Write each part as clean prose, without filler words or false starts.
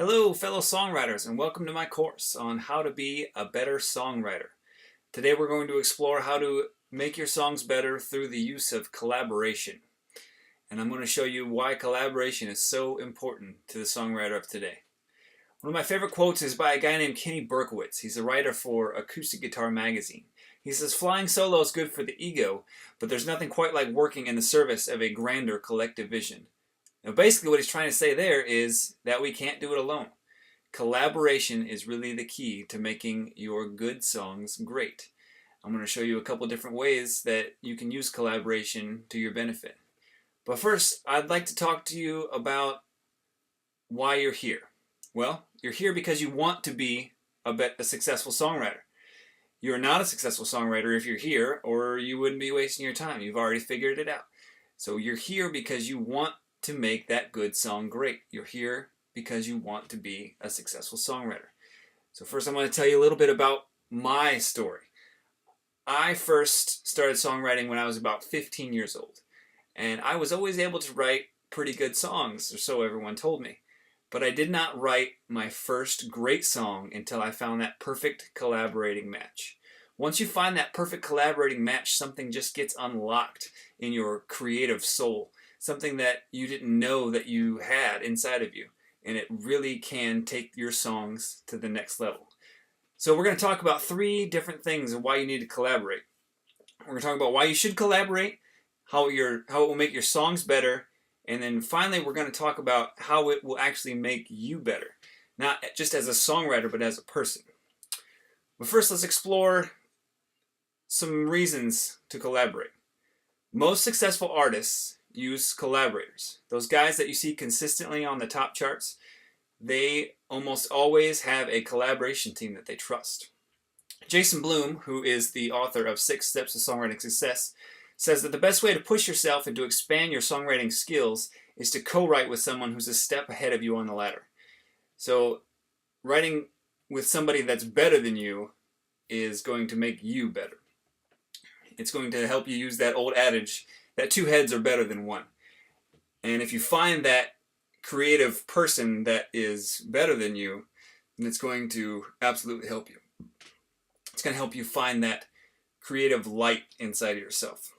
Hello, fellow songwriters, and welcome to my course on how to be a better songwriter. Today we're going to explore how to make your songs better through the use of collaboration. And I'm going to show you why collaboration is so important to the songwriter of today. One of my favorite quotes is by a guy named Kenny Berkowitz. He's a writer for Acoustic Guitar Magazine. He says, "Flying solo is good for the ego, but there's nothing quite like working in the service of a grander collective vision." Now basically what he's trying to say there is that we can't do it alone. Collaboration is really the key to making your good songs great. I'm going to show you a couple different ways that you can use collaboration to your benefit. But first, I'd like to talk to you about why you're here. Well, you're here because you want to be a successful songwriter. You're not a successful songwriter if you're here, or you wouldn't be wasting your time. You've already figured it out. So you're here because you want to make that good song great. You're here because you want to be a successful songwriter. So first I'm going to tell you a little bit about my story. I first started songwriting when I was about 15 years old. And I was always able to write pretty good songs, or so everyone told me. But I did not write my first great song until I found that perfect collaborating match. Once you find that perfect collaborating match, something just gets unlocked in your creative soul. Something that you didn't know that you had inside of you. And it really can take your songs to the next level. So we're going to talk about 3 different things of why you need to collaborate. We're going to talk about why you should collaborate, how it will make your songs better, and then finally we're going to talk about how it will actually make you better. Not just as a songwriter, but as a person. But first, let's explore some reasons to collaborate. Most successful artists use collaborators. Those guys that you see consistently on the top charts, they almost always have a collaboration team that they trust. Jason Bloom, who is the author of 6 Steps to Songwriting Success, says that the best way to push yourself and to expand your songwriting skills is to co-write with someone who's a step ahead of you on the ladder. So writing with somebody that's better than you is going to make you better. It's going to help you use that old adage that 2 heads are better than 1. And if you find that creative person that is better than you, then it's going to absolutely help you. It's going to help you find that creative light inside of yourself.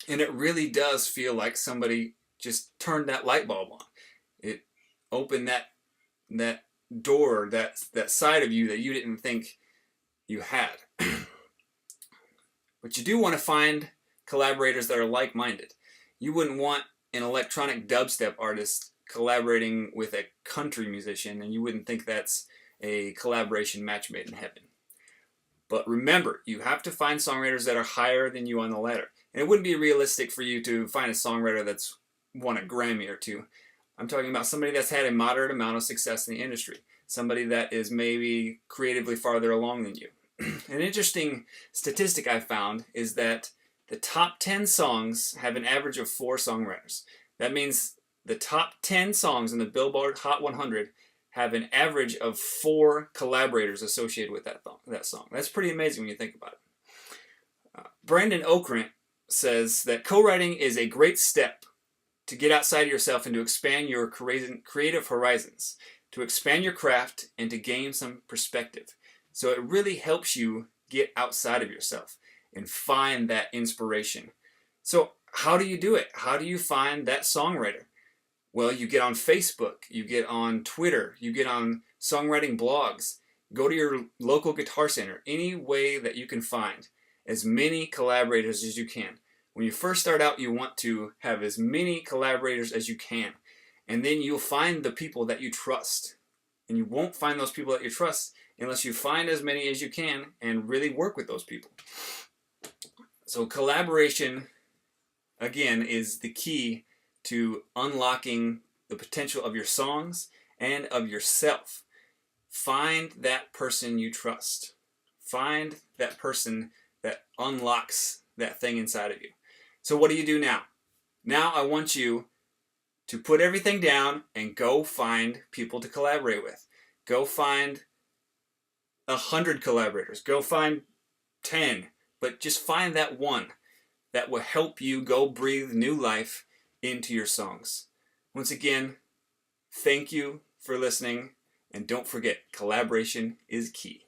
And it really does feel like somebody just turned that light bulb on. It opened that door, that side of you that you didn't think you had. But you do want to find collaborators that are like-minded. You wouldn't want an electronic dubstep artist collaborating with a country musician, and you wouldn't think that's a collaboration match made in heaven. But remember, you have to find songwriters that are higher than you on the ladder. And it wouldn't be realistic for you to find a songwriter that's won a Grammy or 2. I'm talking about somebody that's had a moderate amount of success in the industry. Somebody that is maybe creatively farther along than you. An interesting statistic I found is that the top 10 songs have an average of 4 songwriters. That means the top 10 songs in the Billboard Hot 100 have an average of 4 collaborators associated with that song. That's pretty amazing when you think about it. Brandon Okrent says that co-writing is a great step to get outside yourself and to expand your creative horizons, to expand your craft, and to gain some perspective. So it really helps you get outside of yourself and find that inspiration. So how do you do it? How do you find that songwriter? Well, you get on Facebook, you get on Twitter, you get on songwriting blogs, go to your local guitar center, any way that you can find as many collaborators as you can. When you first start out, you want to have as many collaborators as you can. And then you'll find the people that you trust. And you won't find those people that you trust unless you find as many as you can and really work with those people. So collaboration, again, is the key to unlocking the potential of your songs and of yourself. Find that person you trust. Find that person that unlocks that thing inside of you. So what do you do now? Now I want you to put everything down and go find people to collaborate with. Go find 100 collaborators. Go find 10. But just find that one that will help you go breathe new life into your songs. Once again, thank you for listening, And don't forget, collaboration is key.